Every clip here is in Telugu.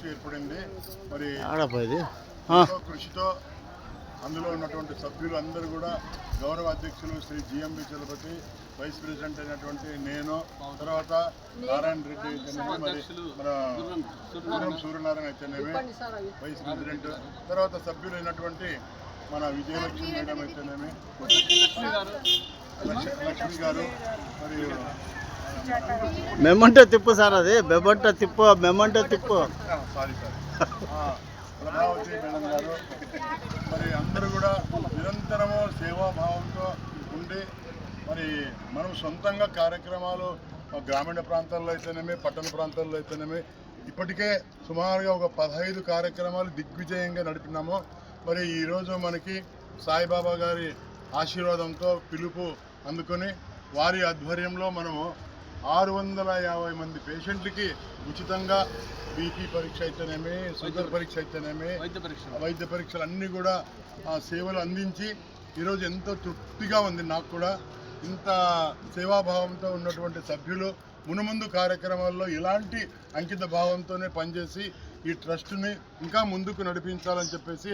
ట్రస్ట్ ఏర్పడింది. మరి కృషితో అందులో ఉన్నటువంటి సభ్యులు అందరూ కూడా గౌరవ అధ్యక్షులు Shri GMB Chalapathi, vice president అయినటువంటి నేను, తర్వాత నారాయణ రెడ్డి అయితేనేమి, మరి మన గుర్రం సూర్యనారాయణ అయితేనేమి వైస్ ప్రెసిడెంట్, తర్వాత సభ్యులు అయినటువంటి మన విజయలక్ష్మి మేడం అయితేనేమి, లక్ష్మి గారు, మరియు మెమంటో తిప్పు సార్, అది మెమంటో తిప్పు, మెమంటో తిప్పు, సారీ ప్రభావతి మేడం గారు, మరి అందరూ కూడా నిరంతరము సేవాభావంతో ఉండి మరి మనం సొంతంగా కార్యక్రమాలు గ్రామీణ ప్రాంతాల్లో అయితేనేమి, పట్టణ ప్రాంతాల్లో అయితేనేమి ఇప్పటికే సుమారుగా ఒక 15 కార్యక్రమాలు దిగ్విజయంగా నడిపినాము. మరి ఈరోజు మనకి సాయిబాబా గారి ఆశీర్వాదంతో పిలుపు అందుకొని వారి ఆధ్వర్యంలో మనము 650 మంది పేషెంట్లకి ఉచితంగా బీపీ పరీక్ష అయితేనేమి, షుగర్ పరీక్ష అయితేనేమి, వైద్య పరీక్షలు అన్నీ కూడా సేవలు అందించి ఈరోజు ఎంతో తృప్తిగా ఉంది నాకు కూడా. ఇంత సేవాభావంతో ఉన్నటువంటి సభ్యులు మునుముందు కార్యక్రమాల్లో ఇలాంటి అంకిత భావంతోనే పనిచేసి ఈ ట్రస్ట్ని ఇంకా ముందుకు నడిపించాలని చెప్పేసి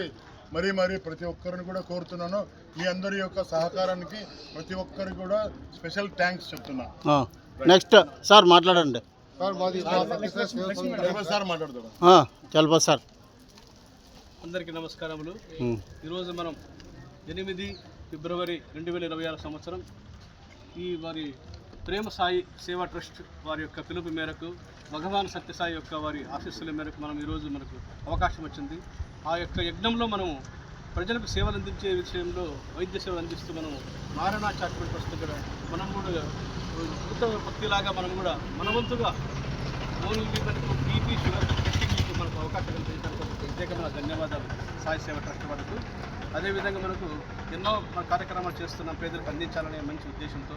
మరీ ప్రతి ఒక్కరిని కూడా కోరుతున్నాను. మీ అందరి యొక్క సహకారానికి ప్రతి ఒక్కరికి కూడా స్పెషల్ థ్యాంక్స్ చెప్తున్నా. నెక్స్ట్ సార్ మాట్లాడండి సార్ మాట్లాడతాడు. చల్ప సార్. అందరికీ నమస్కారములు. ఈరోజు మనం 8 ఫిబ్రవరి 2026 సంవత్సరం ఈ వారి ప్రేమ సాయి సేవా ట్రస్ట్ వారి యొక్క పిలుపు మేరకు, భగవాన్ సత్యసాయి యొక్క వారి ఆశీస్సుల మేరకు మనం ఈరోజు మనకు అవకాశం వచ్చింది. ఆ యొక్క యజ్ఞంలో మనము ప్రజలకు సేవలు అందించే విషయంలో వైద్య సేవలు అందిస్తూ మనం నారాయణ చారిటబుల్ ట్రస్ట్ కూడా మనం కూడా ఉత్తమ భక్తిలాగా మనం కూడా మన వంతుగా ఓన్లీ మనకు బీపీ షుగర్ టెస్టింగ్కి మనకు అవకాశం కల్పించడానికి ప్రత్యేకమైన ధన్యవాదాలు సాయి సేవ ట్రస్ట్ వాళ్ళకు. అదేవిధంగా మనకు ఎన్నో కార్యక్రమాలు చేస్తున్నాం పేదలకు అందించాలనే మంచి ఉద్దేశంతో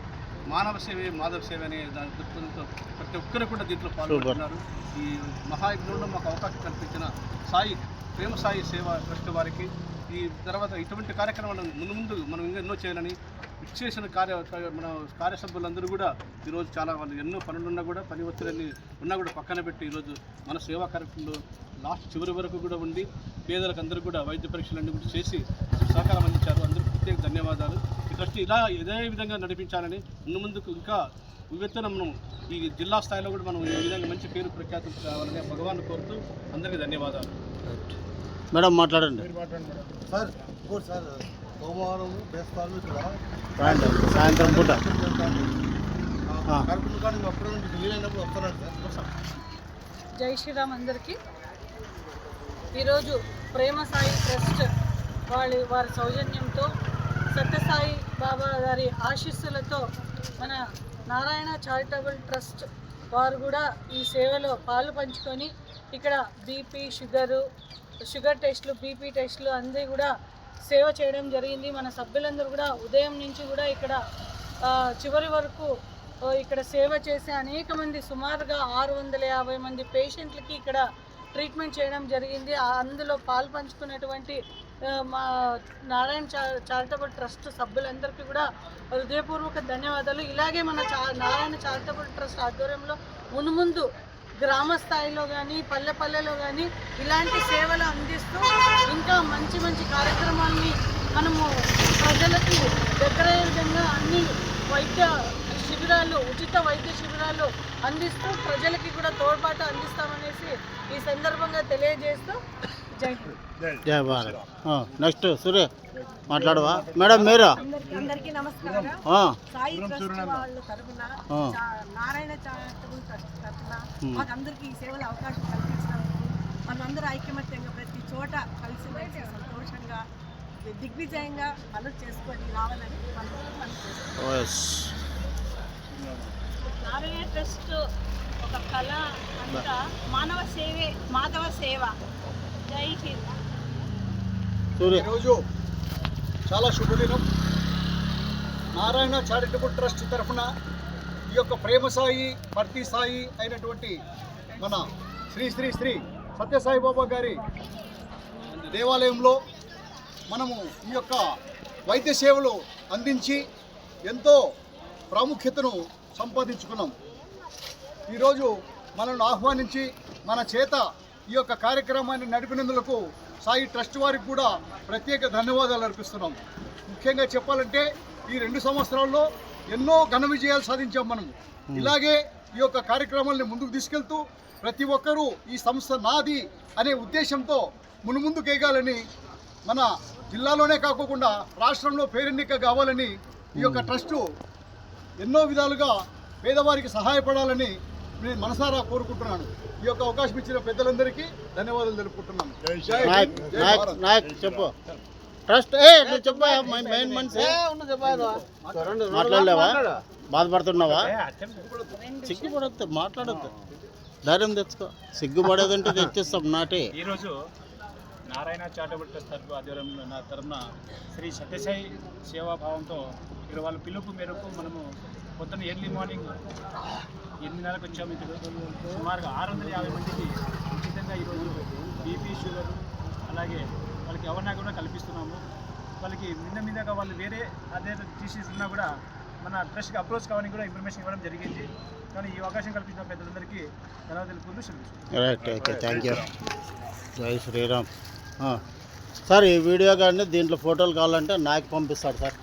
మానవ సేవే మాధవ సేవ అనే దాని దృక్పథంతో ప్రతి ఒక్కరు కూడా దీంట్లో పాల్గొంటున్నారు. ఈ మహాయజ్ఞంలో మాకు అవకాశం కల్పించిన సాయి ప్రేమ సాయి సేవ ట్రస్ట్ వారికి ఈ తర్వాత ఇటువంటి కార్యక్రమాలను ముందు మనం ఇంకా ఎన్నో చేయాలని ఇచ్చేసిన మన కార్యసభ్యులందరూ కూడా ఈరోజు చాలా వాళ్ళు ఎన్నో పనులున్నా కూడా పని ఒత్తిడిని ఉన్నా కూడా పక్కన పెట్టి ఈరోజు మన సేవా కార్యక్రమంలో లాస్ట్ చివరి వరకు కూడా ఉండి పేదలకు అందరూ కూడా వైద్య పరీక్షలన్నీ కూడా చేసి సహకారం అందించారు. అందరికీ ప్రత్యేక ధన్యవాదాలు. ఈ ట్రస్ట్ ఇలా ఇదే విధంగా నడిపించాలని ముందుకు ఇంకా వివెత్తన మనం ఈ జిల్లా స్థాయిలో కూడా మనం ఈ విధంగా మంచి పేరు ప్రఖ్యాతులు కావాలని భగవాన్ కోరుతూ అందరికీ ధన్యవాదాలు. మేడం మాట్లాడండి. సార్ సోమవారం బేస్తాలు సాయంత్రం పూట జై శ్రీరామ్. అందరికీ ఈరోజు ప్రేమ సాయి ట్రస్ట్ వారి సౌజన్యంతో సత్యసాయి బాబా గారి ఆశీస్సులతో మన నారాయణ చారిటబుల్ ట్రస్ట్ వారు కూడా ఈ సేవలో పాలు పంచుకొని ఇక్కడ బీపీ షుగర్ టెస్టులు, బీపీ టెస్టులు అన్నీ కూడా సేవ చేయడం జరిగింది. మన సభ్యులందరూ కూడా ఉదయం నుంచి కూడా ఇక్కడ చివరి వరకు ఇక్కడ సేవ చేసే అనేక మంది సుమారుగా 650 మంది పేషెంట్లకి ఇక్కడ ట్రీట్మెంట్ చేయడం జరిగింది. అందులో పాలు పంచుకున్నటువంటి మా నారాయణ చారిటబుల్ ట్రస్ట్ సభ్యులందరికీ కూడా హృదయపూర్వక ధన్యవాదాలు. ఇలాగే మన నారాయణ చారిటబుల్ ట్రస్ట్ ఆధ్వర్యంలో మున్ముందు గ్రామ స్థాయిలో కానీ పల్లెలో కానీ ఇలాంటి సేవలు అందిస్తూ ఇంకా మంచి కార్యక్రమాలని మనము ప్రజలకి దగ్గరయ్యే విధంగా అన్ని ఉచిత వైద్య శిబిరాలు అందిస్తూ ప్రజలకి కూడా తోడ్పాటు అందిస్తామనేసి ఈ సందర్భంగా తెలియజేస్తూ జై హింద్. జై భారత్. నెక్స్ట్ సూర్య మాట్లాడవా మేడం? మీరు అందరికీ నమస్కారం. సాయి ట్రస్ట్ వాళ్ళ తరఫున నారాయణ చారిటబుల్ ట్రస్ట్ తరఫున మాకందరికీ ఈ సేవల అవకాశం కల్పించినందుకు మనమందరూ ఐకమత్యంగా ప్రతి చోట కలిసి సంతోషంగా దిగ్విజయంగా పనులు చేసుకొని రావాలని నారాయణ ట్రస్ట్ ఒక కళ అంతా మానవ సేవే మాధవ సేవ. జై హింద్. ఈరోజు చాలా శుభదినం. నారాయణ చారిటబుల్ ట్రస్ట్ తరఫున ఈ యొక్క ప్రేమ సాయి భర్తీ సాయి అయినటువంటి మన శ్రీ శ్రీ శ్రీ సత్యసాయి బాబా గారి దేవాలయంలో మనము ఈ యొక్క వైద్య సేవలు అందించి ఎంతో ప్రాముఖ్యతను సంపాదించుకున్నాం. ఈరోజు మనల్ని ఆహ్వానించి మన చేత ఈ యొక్క కార్యక్రమాన్ని నడిపినందుకు సాయి ట్రస్ట్ వారికి కూడా ప్రత్యేక ధన్యవాదాలు అర్పిస్తున్నాం. ముఖ్యంగా చెప్పాలంటే ఈ 2 సంవత్సరాల్లో ఎన్నో ఘన విజయాలు సాధించాం మనం. ఇలాగే ఈ యొక్క కార్యక్రమాల్ని ముందుకు తీసుకెళ్తూ ప్రతి ఒక్కరూ ఈ సంస్థ నాది అనే ఉద్దేశంతో మునుముందుకు ఎగాలని, మన జిల్లాలోనే కాకుండా రాష్ట్రంలో పేరెన్నిక కావాలని ఈ యొక్క ట్రస్టు ఎన్నో విధాలుగా పేదవారికి సహాయపడాలని నేను మనసారా కోరుకుంటున్నాను. ఈ యొక్క అవకాశం ఇచ్చిన పెద్దలందరికీ ధన్యవాదాలు తెలుపుకుంటున్నాను. జై నాయక్ హింద్, జై నాయక్ భారత్. నాయక్ చెప్పు. ట్రస్ట్ నువ్వు చెప్పా మెయిన్ మనిషి మాట్లాడలేవా? బాధపడుతున్నావా? సిగ్గుపడద్దు, మాట్లాడద్దు, ధైర్యం తెచ్చుకో. సిగ్గుపడేదంటే తెచ్చిస్తాం నాటే. ఈరోజు నారాయణ చారిటబుల్ ట్రస్ట్ ఆధ్వర్యంలో నా తరఫున శ్రీ సత్యసాయి సేవాభావంతో ఇక్కడ వాళ్ళ పిలుపు మేరకు మనము పొద్దున్న ఎర్లీ మార్నింగ్ 8:30కు వచ్చాము. ఇక్కడ సుమారుగా 650 మందికి ఉచితంగా ఈరోజు బీపీ, షుగర్, అలాగే వాళ్ళకి అవగాహన కూడా కల్పిస్తున్నాము. వాళ్ళకి మీదగా వాళ్ళు వేరే అదే డిసీజ్ ఉన్నా కూడా మన ట్రస్ట్కి అప్రోచ్ కావాలని కూడా ఇన్ఫర్మేషన్ ఇవ్వడం జరిగింది. కానీ ఈ అవకాశం కల్పించిన పెద్దలందరికీ ధన్యవాదాలు తెలుపుకుంటూ సెలవు. Right, okay, thank you. జై శ్రీరామ్. సార్ ఈ వీడియో కానీ దీంట్లో ఫోటోలు కావాలంటే నాకు పంపిస్తాడు సార్.